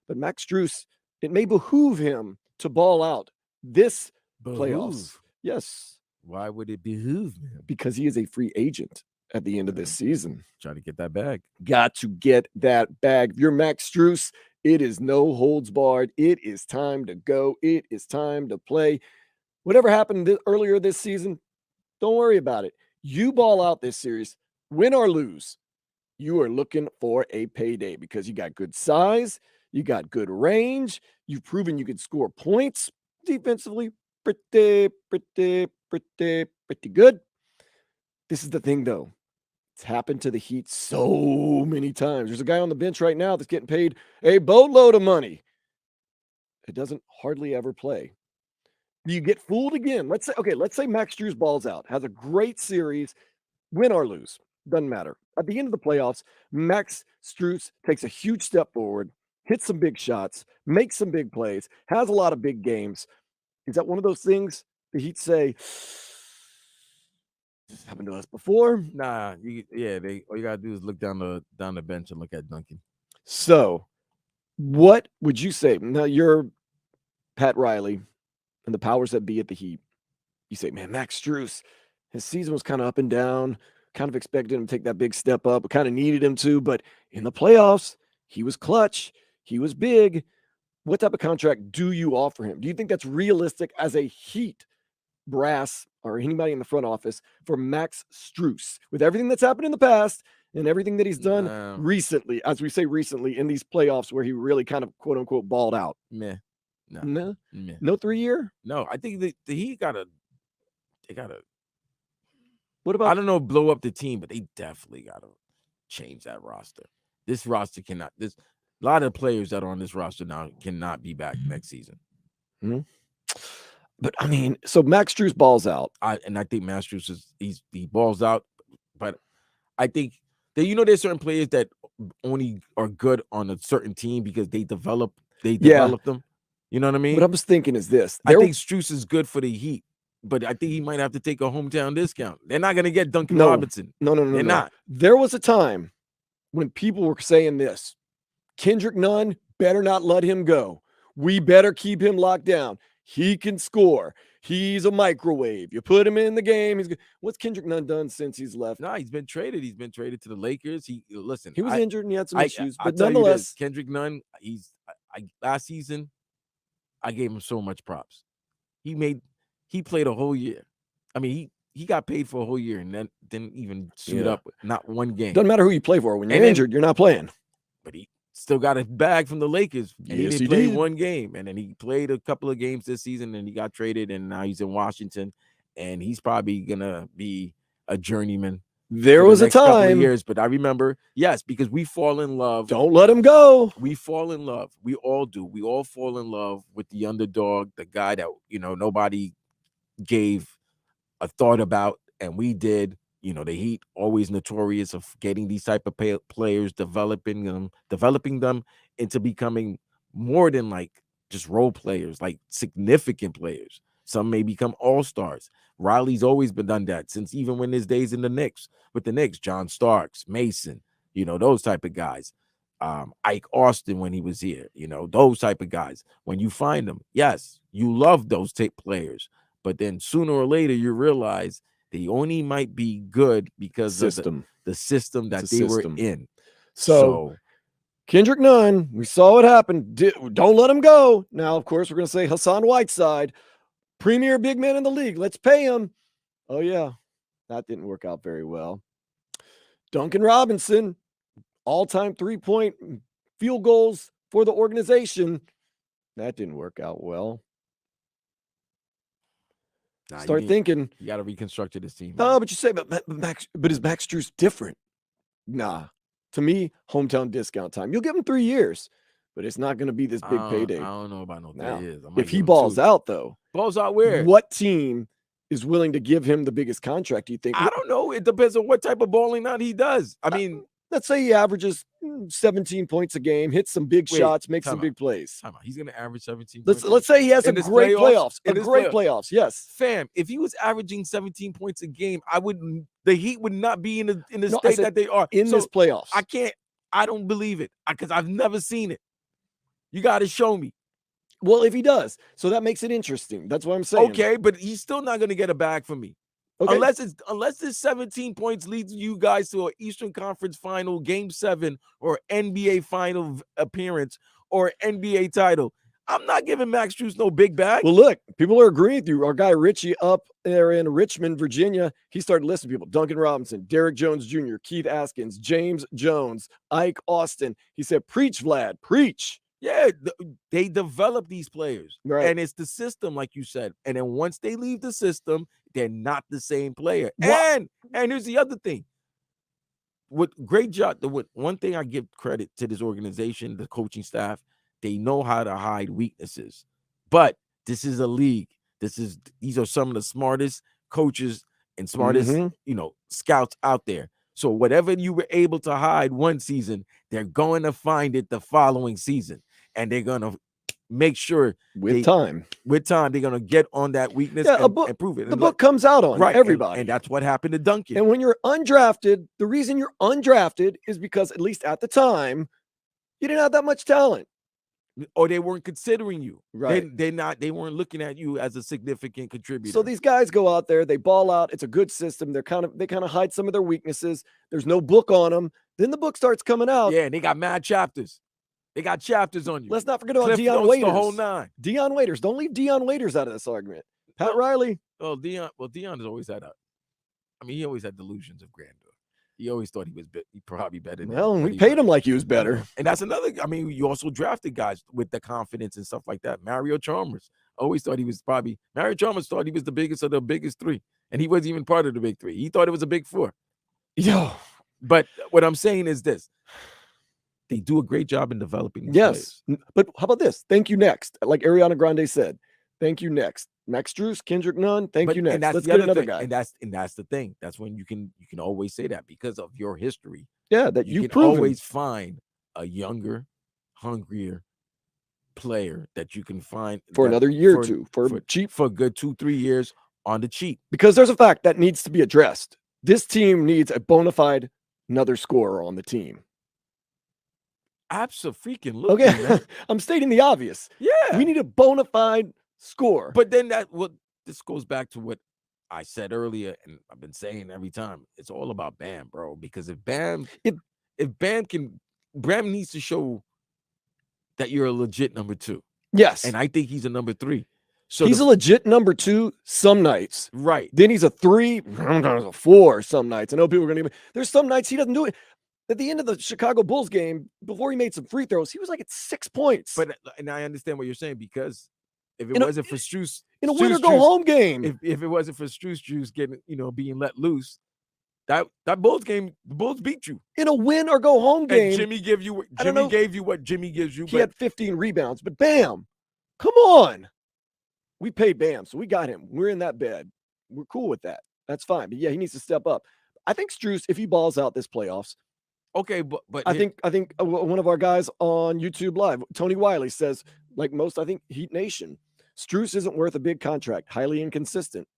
But Max Strus, it may behoove him to ball out this playoffs. Behoove. Yes, Why would it behoove him? because he is a free agent at the end of this season. Try to get that bag. Got to get that bag. If you're Max Strus, it is no holds barred. It is time to go. It is time to play. Whatever happened earlier this season, don't worry about it. You ball out this series, win or lose. You are looking for a payday because you got good size, you got good range, you've proven you can score points defensively. Pretty good. This is the thing, though. It's happened to the Heat so many times. There's a guy on the bench right now that's getting paid a boatload of money. It doesn't hardly ever play. You get fooled again. Let's say Max Strus balls out, has a great series, win or lose, doesn't matter. At the end of the playoffs, Max Strus takes a huge step forward, hits some big shots, makes some big plays, has a lot of big games. Is that one of those things the Heat say, this happened to us before? Nah, all you gotta do is look down the bench and look at Duncan. So, what would you say? Now, you're Pat Riley and the powers that be at the Heat. You say, man, Max Strus, his season was kind of up and down. Kind of expected him to take that big step up. Kind of needed him to, but in the playoffs, he was clutch. He was big. What type of contract do you offer him? Do you think that's realistic as a Heat brass or anybody in the front office for Max Strus with everything that's happened in the past and everything that he's done recently, as we say recently in these playoffs where he really kind of quote unquote balled out? Meh. No 3 year? No, I think the Heat they gotta. What about? I don't know, blow up the team, but they definitely gotta change that roster. This roster cannot. A lot of players that are on this roster now cannot be back next season. Mm-hmm. But I mean, so Max Strus balls out. I think Max Strus he balls out, but I think that there's certain players that only are good on a certain team because they develop them. You know what I mean? What I was thinking is this. I think Strus is good for the Heat, but I think he might have to take a hometown discount. They're not gonna get Duncan Robinson. No. They're not. There was a time when people were saying this. Kendrick Nunn, better not let him go. We better keep him locked down. He can score. He's a microwave. You put him in the game. He's good. What's Kendrick Nunn done since he's left? No, he's been traded. He's been traded to the Lakers. He was injured and he had some issues, but nonetheless, Kendrick Nunn. Last season, I gave him so much props. He played a whole year. I mean, he got paid for a whole year and then didn't even suit up not one game. Doesn't matter who you play for. When you're injured, you're not playing. But he still got a bag from the Lakers. And he didn't play one game. And then he played a couple of games this season and he got traded and now he's in Washington. And he's probably going to be a journeyman. There was a time. Years, but I remember, yes, because we fall in love. Don't let him go. We fall in love. We all do. We all fall in love with the underdog, the guy that, nobody gave a thought about. And we did. The Heat always notorious of getting these type of players, developing them into becoming more than like just role players, like significant players. Some may become all-stars. Riley's always been done that since even when his days in the Knicks, with the Knicks, John Starks, Mason, those type of guys. Ike Austin when he was here, those type of guys. When you find them, yes, you love those players. But then sooner or later you realize they only might be good because of the system that they were in. So Kendrick Nunn, we saw what happened. Don't let him go. Now, of course, we're going to say Hassan Whiteside, premier big man in the league. Let's pay him. Oh, yeah. That didn't work out very well. Duncan Robinson, all-time 3-point field goals for the organization. That didn't work out well. Start thinking. You got to reconstruct this team. No, but you say, but is Max Strus different? Nah. To me, hometown discount time. You'll give him 3 years, but it's not going to be this big payday. I don't know about no 3 years. If he balls out, though. Balls out where? What team is willing to give him the biggest contract, do you think? I don't know. It depends on what type of balling out he does. I mean, let's say he averages 17 points a game, hits some big shots, makes some big plays. He's going to average 17 points. Let's say he has a great playoffs. Playoffs, yes. Fam, if he was averaging 17 points a game, the Heat would not be in the state that they are. In this playoffs. I don't believe it because I've never seen it. You got to show me. Well, if he does, so that makes it interesting. That's what I'm saying. Okay, but he's still not going to get a bag from me. Okay. Unless this 17 points leads you guys to an Eastern Conference Final, Game 7, or NBA Final appearance, or NBA title. I'm not giving Max Strus no big bag. Well, look, people are agreeing with you. Our guy Richie up there in Richmond, Virginia, he started listing people: Duncan Robinson, Derek Jones Jr., Keith Askins, James Jones, Ike Austin. He said, "Preach, Vlad, preach." Yeah, they develop these players, Right. and it's the system, like you said. And then once they leave the system, they're not the same player. What? And here's the other thing. With great job, one thing I give credit to this organization, the coaching staff, they know how to hide weaknesses. But this is a league. These are some of the smartest coaches and smartest, scouts out there. So whatever you were able to hide one season, they're going to find it the following season, and they're going to make sure with time they're going to get on that weakness and prove it. The book comes out on everybody. And that's what happened to Duncan. And when you're undrafted, the reason you're undrafted is because, at least at the time, you didn't have that much talent. Or they weren't considering you. Right. They weren't looking at you as a significant contributor. So these guys go out there, they ball out. It's a good system. They kind of hide some of their weaknesses. There's no book on them. Then the book starts coming out. Yeah, and they got mad chapters. They got chapters on you. Let's not forget about Deion Waiters. The whole nine. Deion Waiters. Don't leave Deion Waiters out of this argument. Pat Riley. Oh, Deion has always had he always had delusions of grandeur. He always thought he was probably better. Well, we paid him like he was better. And that's another. You also drafted guys with the confidence and stuff like that. Mario Chalmers always thought he was Mario Chalmers thought he was the biggest of the biggest three, and he wasn't even part of the big three. He thought it was a big four. Yo, but what I'm saying is this: they do a great job in developing. Yes, players. But how about this? Thank you next, like Ariana Grande said. Thank you next. Max Strus, Kendrick Nunn. Thank you next. Let's get another guy. And that's the thing. That's when you can always say that because of your history. Yeah, that you can always find a younger, hungrier player that you can find for another year or two for cheap, for a good 2-3 years on the cheap. Because there's a fact that needs to be addressed. This team needs a bona fide another scorer on the team. Absolutely. Okay, I'm stating the obvious. Yeah, we need a bona fide score. But then this goes back to what I said earlier, and I've been saying every time. It's all about Bam, bro. Because if Bam needs to show that you're a legit number 2. Yes, and I think he's a number 3. So he's a legit number 2 some nights, right? Then he's a 3, sometimes a 4 some nights. I know people are gonna. There's some nights he doesn't do it. At the end of the Chicago Bulls game, before he made some free throws, he was like at 6 points. And I understand what you're saying, because if it wasn't for Strus in a win or go home game, if it wasn't for Strus getting being let loose, that Bulls game, the Bulls beat you in a win or go home game. And Jimmy gave you what Jimmy gives you. He had 15 rebounds, but Bam, come on, we paid Bam, so we got him. We're in that bed. We're cool with that. That's fine. But yeah, he needs to step up. I think Strus, if he balls out this playoffs. Okay, but I think one of our guys on YouTube Live, Tony Wiley, says, like most, I think Heat Nation, Strus isn't worth a big contract, highly inconsistent.